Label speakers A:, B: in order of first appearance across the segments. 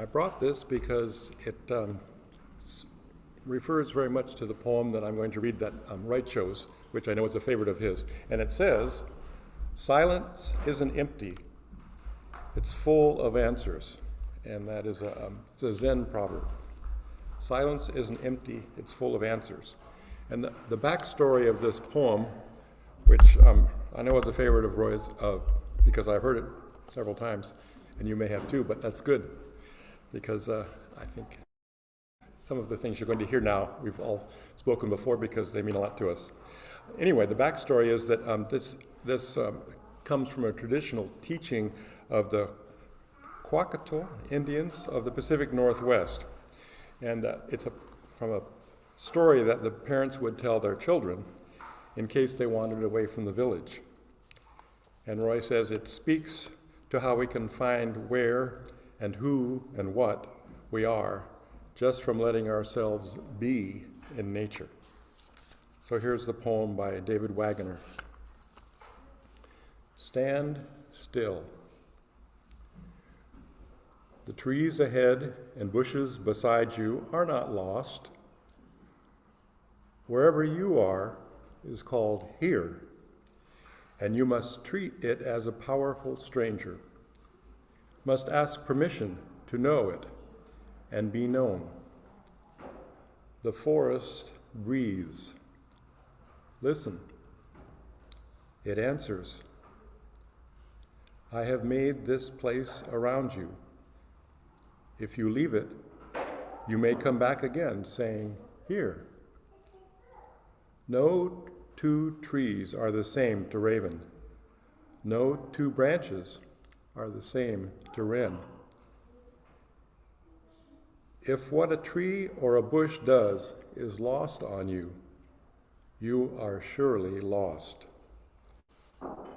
A: I brought this because it refers very much to the poem that I'm going to read that Wright chose, which I know is a favorite of his. And it says, "Silence isn't empty, it's full of answers." And that is it's a Zen proverb. Silence isn't empty, it's full of answers. And the backstory of this poem, which I know is a favorite of Roy's because I've heard it several times, and you may have too, but that's good, because I think some of the things you're going to hear now, we've all spoken before because they mean a lot to us. Anyway, the backstory is that this comes from a traditional teaching of the Kwakiutl Indians of the Pacific Northwest. And it's from a story that the parents would tell their children in case they wandered away from the village. And Roy says it speaks to how we can find where and who and what we are just from letting ourselves be in nature. So here's the poem by David Wagoner. Stand still. The trees ahead and bushes beside you are not lost. Wherever you are is called here, and you must treat it as a powerful stranger, must ask permission to know it and be known. The forest breathes. Listen. It answers. I have made this place around you. If you leave it, you may come back again saying, here. No two trees are the same to raven. No two branches are the same to wren. If what a tree or a bush does is lost on you, you are surely lost.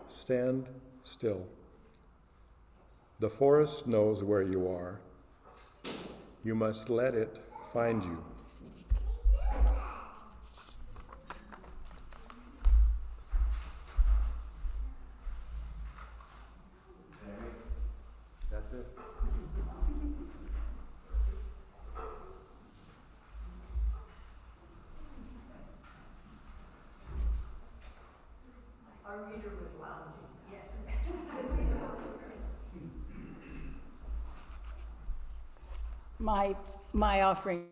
A: Stand still. The forest knows where you are. You must let it find you. That's it.
B: Our reader was lounging. Yes. My offering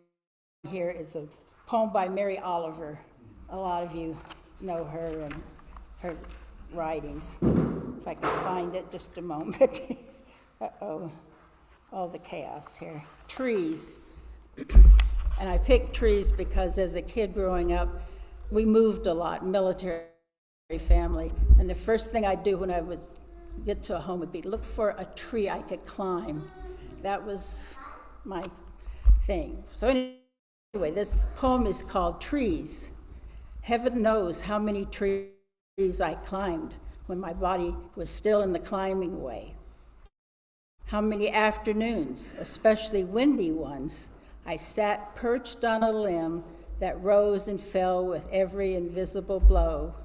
B: here is a poem by Mary Oliver. A lot of you know her and her writings. If I can find it, just a moment. Uh-oh, all the chaos here. Trees. And I picked trees because as a kid growing up, we moved a lot, military family. And the first thing I'd do when I would get to a home would be look for a tree I could climb. That was my thing. So anyway, this poem is called Trees. Heaven knows how many trees I climbed when my body was still in the climbing way. How many afternoons, especially windy ones, I sat perched on a limb that rose and fell with every invisible blow.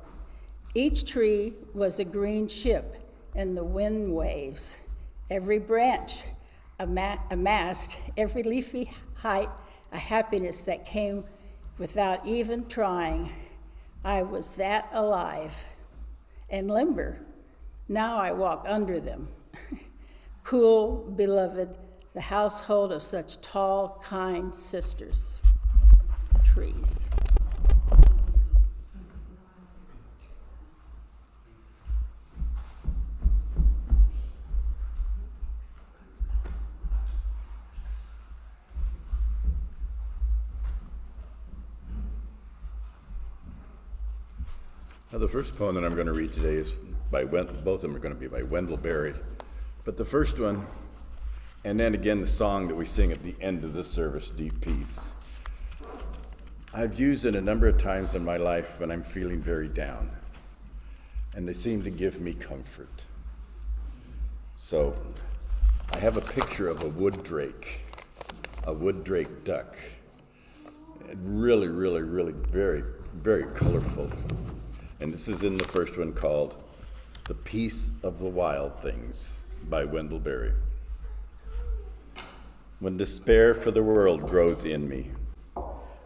B: Each tree was a green ship in the wind waves. Every branch a mast, every leafy height, a happiness that came without even trying. I was that alive and limber. Now I walk under them. Cool, beloved, the household of such tall, kind sisters. Trees.
C: Now, the first poem that I'm going to read today is by both of them are going to be by Wendell Berry. But the first one, and then again the song that we sing at the end of this service, Deep Peace, I've used it a number of times in my life when I'm feeling very down, and they seem to give me comfort. So I have a picture of a wood drake duck. Really, really, really very, very colorful. And this is in the first one called The Peace of the Wild Things by Wendell Berry. when despair for the world grows in me,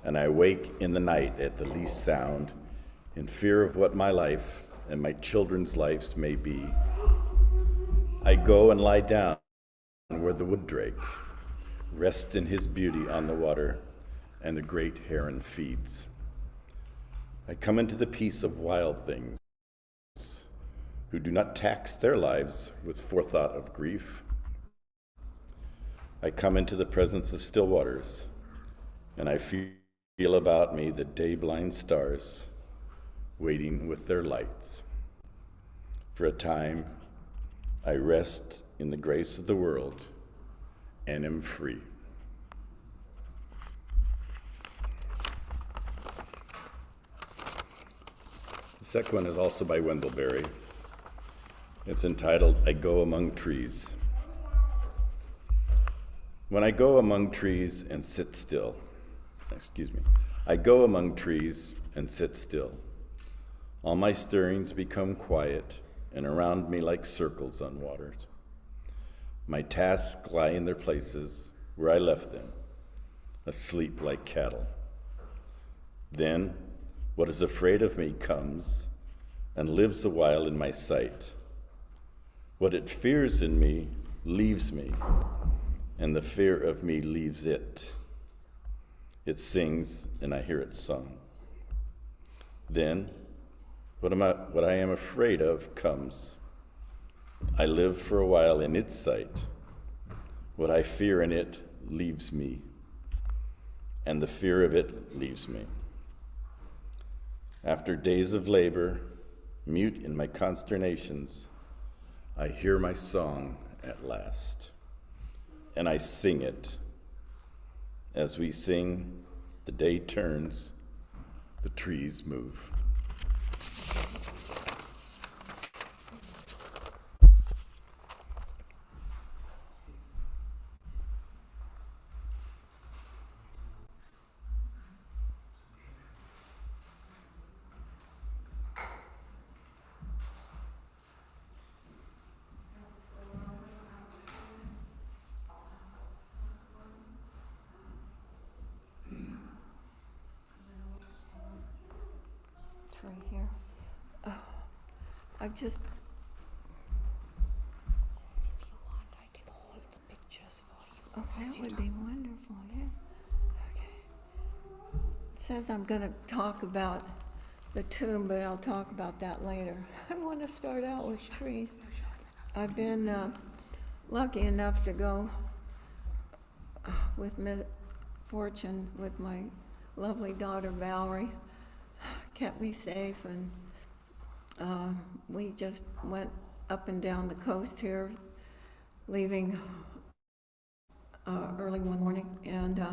C: and I wake in the night at the least sound, in fear of what my life and my children's lives may be, I go and lie down where the wood drake rests in his beauty on the water, and the great heron feeds. I come into the peace of wild things, who do not tax their lives with forethought of grief. I come into the presence of still waters, and I feel about me the day-blind stars waiting with their lights. For a time, I rest in the grace of the world and am free. The second one is also by Wendell Berry. It's entitled, I Go Among Trees. When I go among trees and sit still, I go among trees and sit still. All my stirrings become quiet, and around me like circles on waters. My tasks lie in their places where I left them, asleep like cattle. Then what is afraid of me comes and lives a while in my sight. What it fears in me leaves me, and the fear of me leaves it. It sings, and I hear it sung. Then what I am afraid of comes. I live for a while in its sight. What I fear in it leaves me, and the fear of it leaves me. After days of labor, mute in my consternations, I hear my song at last, and I sing it. As we sing, the day turns, the trees move.
D: Right here. I just.
B: If you want, I can hold the pictures for you.
D: Oh, that would be wonderful. Yeah. Okay. It says I'm going to talk about the tomb, but I'll talk about that later. I want to start out with trees. I've been lucky enough to go with misfortune with my lovely daughter Valerie. Kept me safe, and we just went up and down the coast here, leaving early one morning, and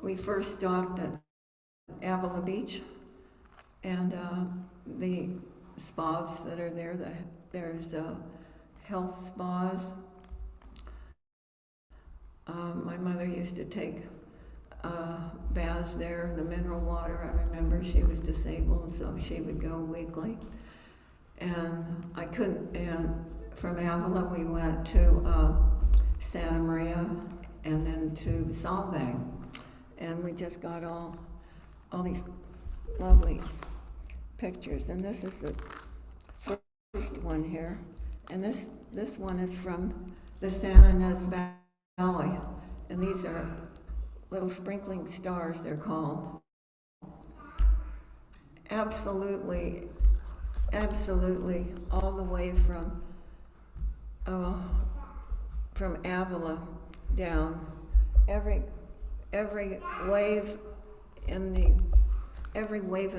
D: we first stopped at Avila Beach, and the spas that are there, there's health spas. My mother used to take baths there, the mineral water. I remember she was disabled, so she would go weekly. And I couldn't, and from Avila we went to Santa Maria and then to Solvang. And we just got all these lovely pictures. And this is the first one here. And this one is from the Santa Ynez Valley. And these are little sprinkling stars, they're called. Absolutely, all the way from Avila down. Every wave in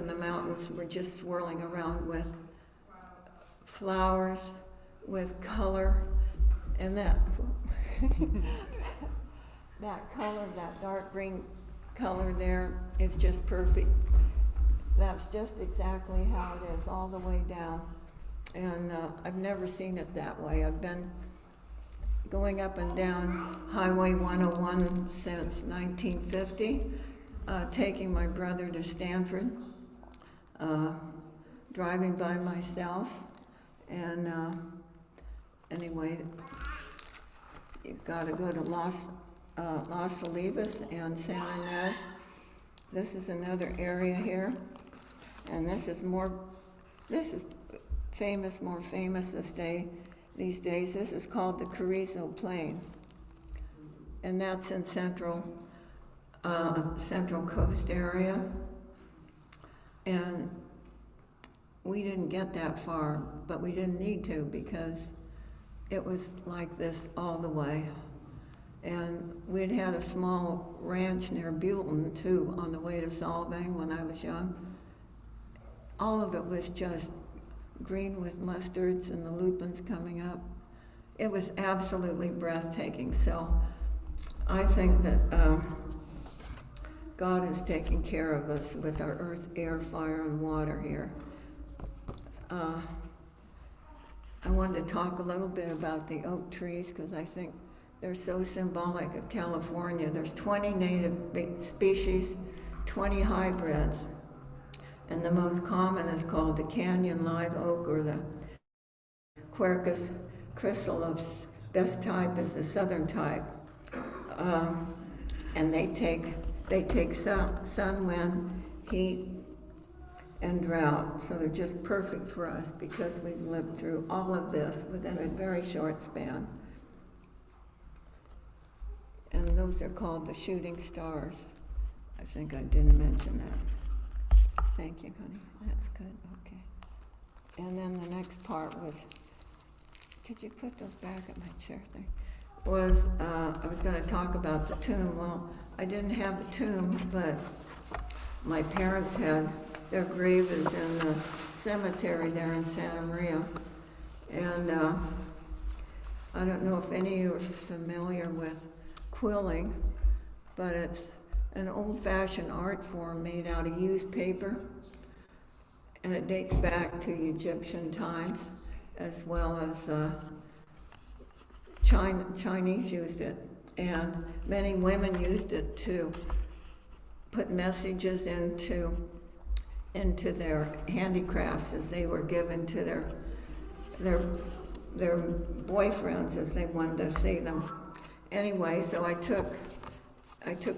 D: the mountains were just swirling around with flowers, with color, and that color, that dark green color there is just perfect. That's just exactly how it is all the way down. And I've never seen it that way. I've been going up and down Highway 101 since 1950, taking my brother to Stanford, driving by myself, and anyway, you've got to go to Los Las Olivas and San Ynez. This is another area here, and this is more famous these days. This is called the Carrizo Plain, and that's in Central Coast area. And we didn't get that far, but we didn't need to because it was like this all the way. And we'd had a small ranch near Buellton too on the way to Solvang when I was young. All of it was just green with mustards and the lupins coming up. It was absolutely breathtaking. So I think that God is taking care of us with our earth, air, fire, and water here. I wanted to talk a little bit about the oak trees because I think they're so symbolic of California. There's 20 native species, 20 hybrids, and the most common is called the Canyon live oak, or the Quercus chrysalis. Best type is the southern type, and they take sun, wind, heat, and drought. So they're just perfect for us because we've lived through all of this within a very short span. And those are called the shooting stars. I think I didn't mention that. Thank you, honey. That's good. Okay. And then the next part was, could you put those back at my chair thing? I was going to talk about the tomb. Well, I didn't have a tomb, but my parents had, their grave is in the cemetery there in Santa Maria. And I don't know if any of you are familiar with quilling, but it's an old-fashioned art form made out of used paper, and it dates back to Egyptian times, as well as Chinese used it, and many women used it to put messages into their handicrafts as they were given to their boyfriends as they wanted to see them. Anyway, so I took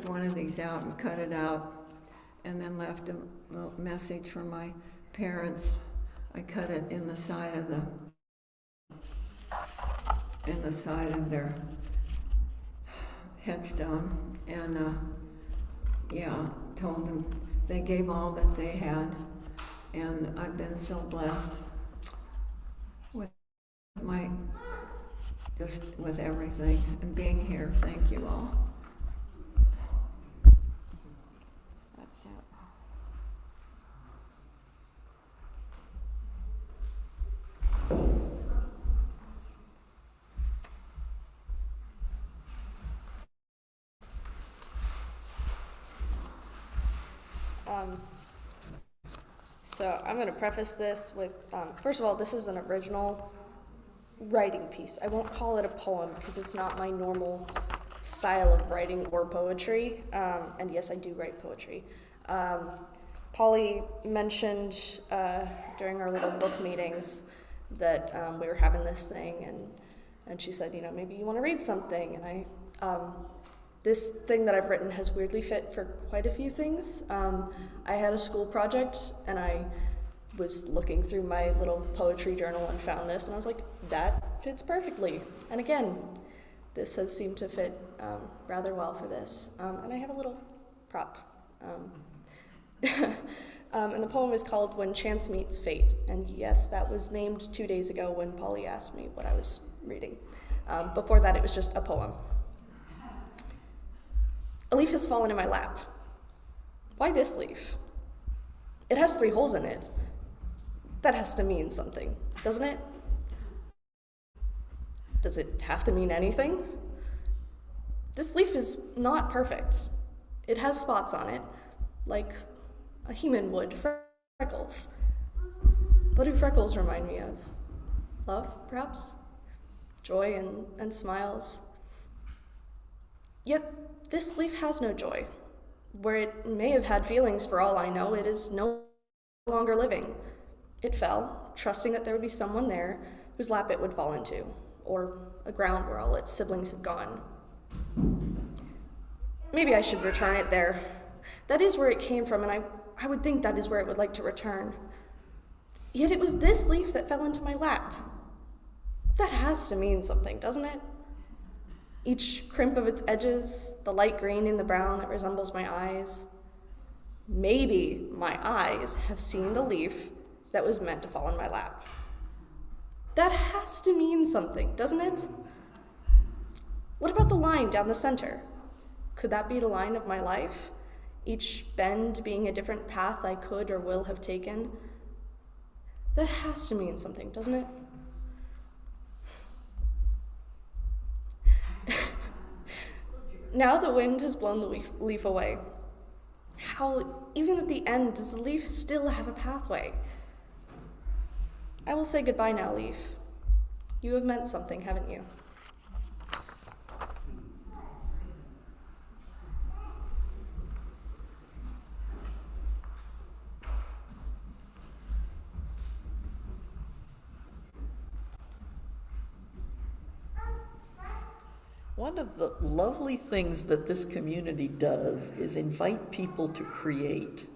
D: one of these out and cut it out, and then left a little message for my parents. I cut it in the side of their headstone, and told them they gave all that they had, and I've been so blessed with everything and being here. Thank you all. That's it.
E: So I'm going to preface this with, first of all, this is an original writing piece. I won't call it a poem because it's not my normal style of writing or poetry. And yes, I do write poetry. Polly mentioned during our little book meetings that we were having this thing, and she said, maybe you want to read something. And this thing that I've written has weirdly fit for quite a few things. I had a school project, and I was looking through my little poetry journal and found this, and I was like, that fits perfectly. And again, this has seemed to fit rather well for this. And I have a little prop. And the poem is called When Chance Meets Fate. And yes, that was named 2 days ago when Polly asked me what I was reading. Before that, it was just a poem. A leaf has fallen in my lap. Why this leaf? It has 3 holes in it. That has to mean something, doesn't it? Does it have to mean anything? This leaf is not perfect. It has spots on it, like a human would, freckles. What do freckles remind me of? Love, perhaps? Joy and smiles. Yet, this leaf has no joy. Where it may have had feelings, for all I know, it is no longer living. It fell, trusting that there would be someone there whose lap it would fall into, or a ground where all its siblings had gone. Maybe I should return it there. That is where it came from, and I would think that is where it would like to return. Yet it was this leaf that fell into my lap. That has to mean something, doesn't it? Each crimp of its edges, the light green in the brown that resembles my eyes. Maybe my eyes have seen the leaf that was meant to fall in my lap. That has to mean something, doesn't it? What about the line down the center? Could that be the line of my life? Each bend being a different path I could or will have taken? That has to mean something, doesn't it? Now the wind has blown the leaf away. How, even at the end, does the leaf still have a pathway? I will say goodbye now, leaf. You have meant something, haven't you?
F: One of the lovely things that this community does is invite people to create.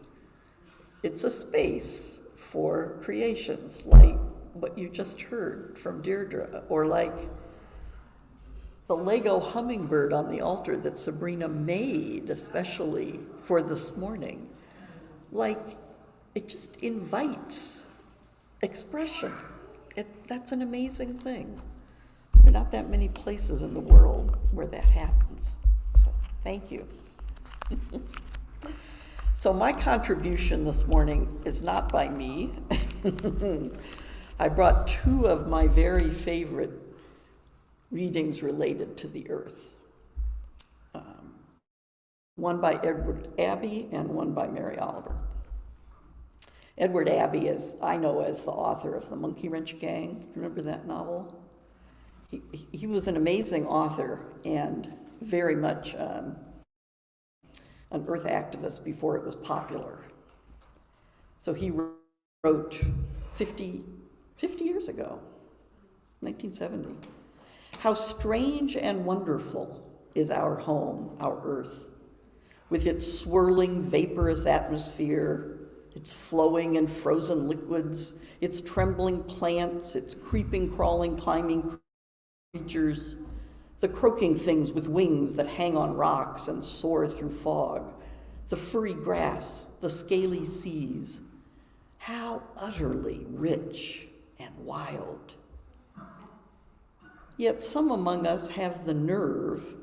F: It's a space for creations like what you just heard from Deirdre, or like the Lego hummingbird on the altar that Sabrina made especially for this morning. Like, it just invites expression. That's an amazing thing. There are not that many places in the world where that happens. So, thank you. So my contribution this morning is not by me. I brought two of my very favorite readings related to the earth. One by Edward Abbey and one by Mary Oliver. Edward Abbey is, I know as the author of The Monkey Wrench Gang. Remember that novel? He was an amazing author and very much an earth activist before it was popular. So he wrote 50 years ago, 1970. How strange and wonderful is our home, our earth, with its swirling vaporous atmosphere, its flowing and frozen liquids, its trembling plants, its creeping, crawling, climbing creatures, the croaking things with wings that hang on rocks and soar through fog, the furry grass, the scaly seas. How utterly rich and wild. Yet some among us have the nerve,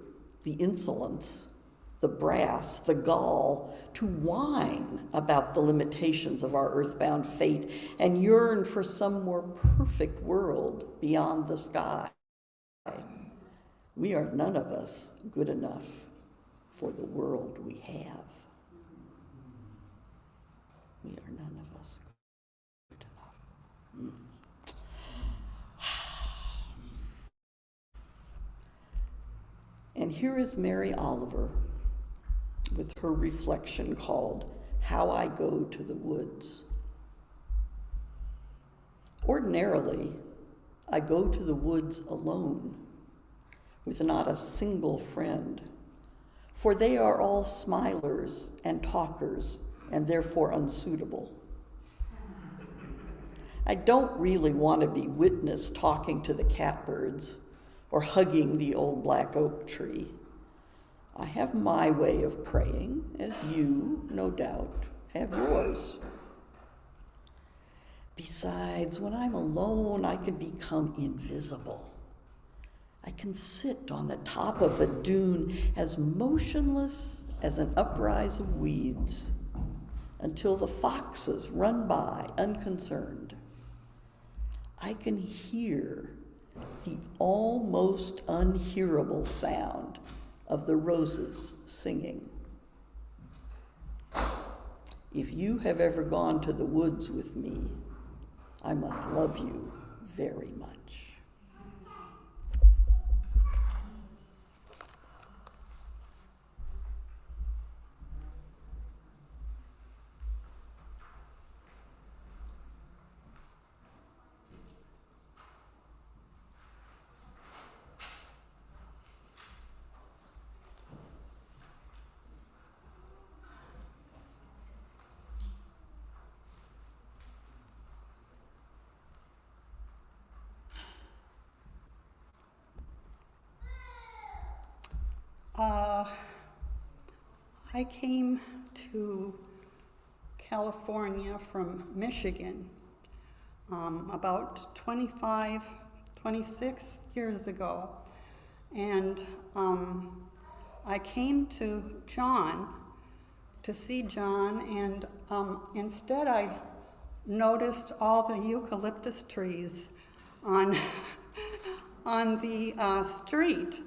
F: the insolence, the brass, the gall to whine about the limitations of our earthbound fate and yearn for some more perfect world beyond the sky. We are none of us good enough for the world we have. We are none of us good enough. And here is Mary Oliver with her reflection called How I Go to the Woods. Ordinarily, I go to the woods alone, with not a single friend, for they are all smilers and talkers, and therefore unsuitable. I don't really want to be witnessed talking to the catbirds or hugging the old black oak tree. I have my way of praying, as you, no doubt, have yours. Besides, when I'm alone, I can become invisible. I can sit on the top of a dune as motionless as an uprise of weeds until the foxes run by unconcerned. I can hear the almost unhearable sound of the roses singing. If you have ever gone to the woods with me, I must love you very much.
G: I came to California from Michigan about 25, 26 years ago. And I came to John to see John, and instead I noticed all the eucalyptus trees on, on the street.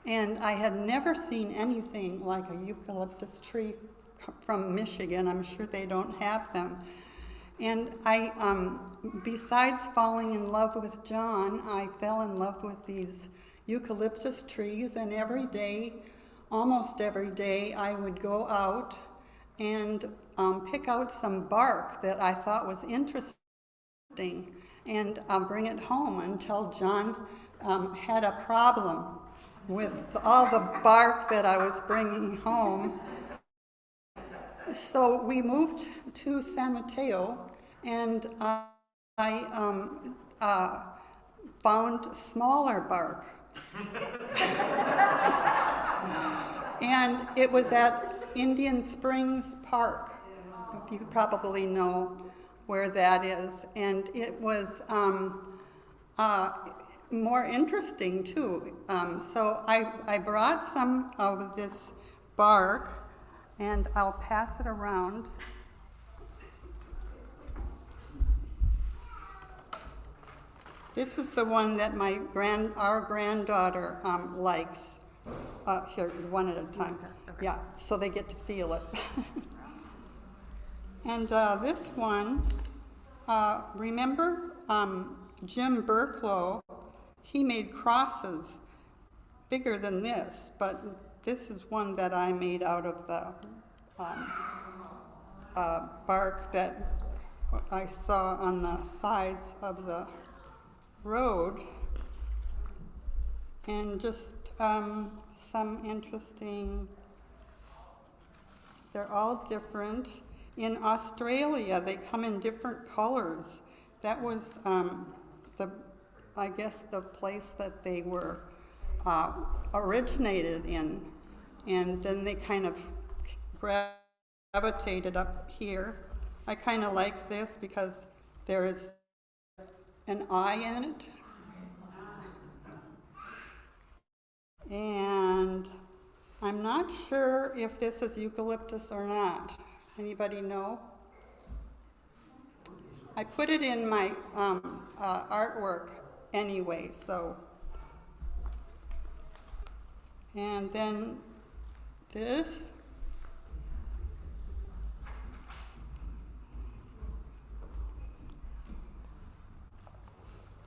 G: And I had never seen anything like a eucalyptus tree from Michigan. I'm sure they don't have them. And I, besides falling in love with John, I fell in love with these eucalyptus trees, and every day, almost every day, I would go out and pick out some bark that I thought was interesting and bring it home until John had a problem with all the bark that I was bringing home. So we moved to San Mateo, and I found smaller bark. And it was at Indian Springs Park. You probably know where that is. And it was more interesting too. So I brought some of this bark, and I'll pass it around. This is the one that our granddaughter likes. Here, one at a time. Okay. Yeah, so they get to feel it. And this one, remember Jim Burklow? He made crosses bigger than this, but this is one that I made out of the bark that I saw on the sides of the road. And just some interesting, they're all different. In Australia, they come in different colors. That was I guess the place that they were originated in, and then they kind of gravitated up here. I kind of like this because there is an eye in it. And I'm not sure if this is eucalyptus or not. Anybody know? I put it in my artwork anyway, so. And then this.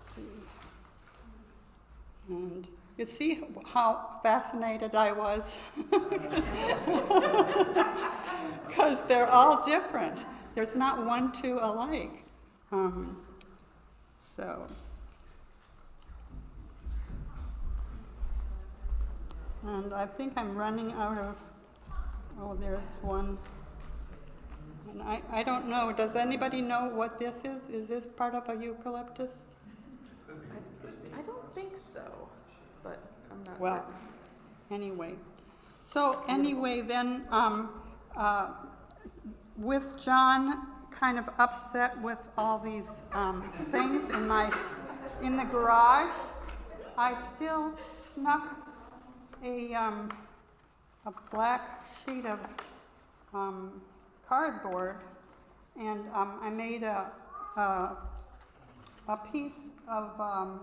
G: Let's see. And you see how fascinated I was? Because they're all different. There's not one, two alike. So. And I think I'm running out of, oh, there's one. And I don't know, does anybody know what this is? Is this part of a eucalyptus?
H: I don't think so, but I'm not
G: Well, anyway. So anyway, then with John kind of upset with all these things in the garage, I still snuck a black sheet of cardboard, and I made a piece of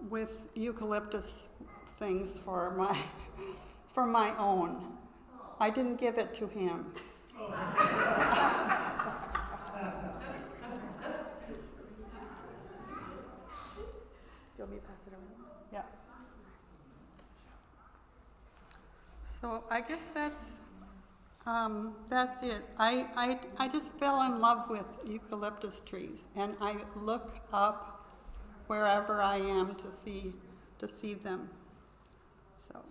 G: with eucalyptus things for my own. I didn't give it to him.
H: Do you want me to pass it around?
G: Yeah. So I guess that's it. I just fell in love with eucalyptus trees, and I look up wherever I am to see them. So.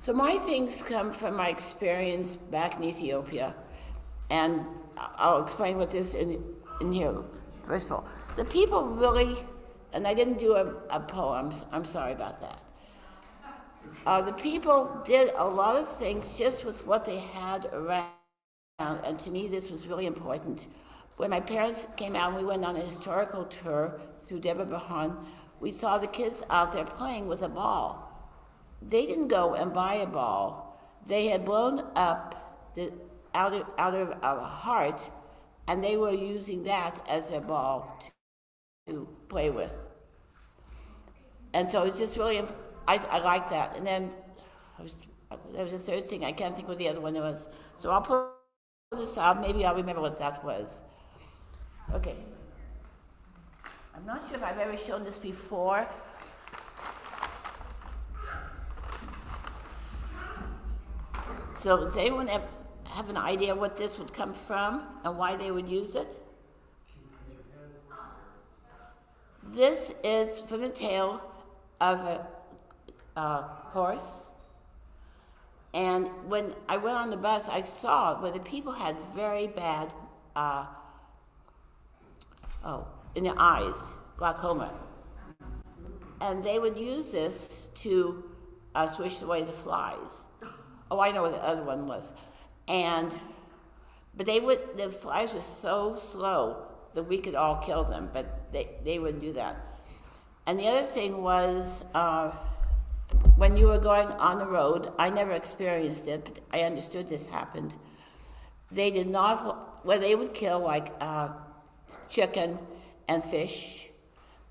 I: So my things come from my experience back in Ethiopia, and I'll explain what this in here. First of all, the people really, and I didn't do a poem, I'm sorry about that. The people did a lot of things just with what they had around, and to me this was really important. When my parents came out and we went on a historical tour through Deborah Bahan, we saw the kids out there playing with a ball. They didn't go and buy a ball. They had blown up out of a heart, and they were using that as their ball to play with. And so it's just really, I like that. And then there was a third thing, I can't think what the other one was. So I'll pull this out, maybe I'll remember what that was. Okay. I'm not sure if I've ever shown this before. So does anyone have an idea what this would come from and why they would use it? This is from the tail of a horse. And when I went on the bus, I saw where the people had very bad, in their eyes, glaucoma. And they would use this to swish away the flies. Oh, I know what the other one was. But the flies were so slow that we could all kill them, but they wouldn't do that. And the other thing was, when you were going on the road, I never experienced it, but I understood this happened. They did not, well, they would kill like chicken and fish,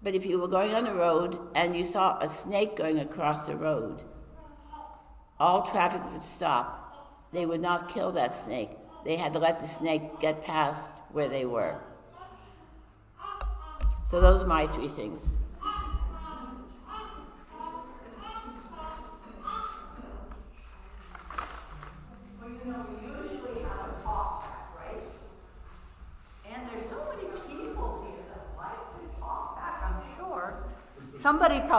I: but if you were going on the road and you saw a snake going across the road, all traffic would stop. They would not kill that snake. They had to let the snake get past where they were. So those are my three things.
F: Well, you know, we usually have a talk back, right? And there's so many people here that like to talk back, I'm sure. Somebody probably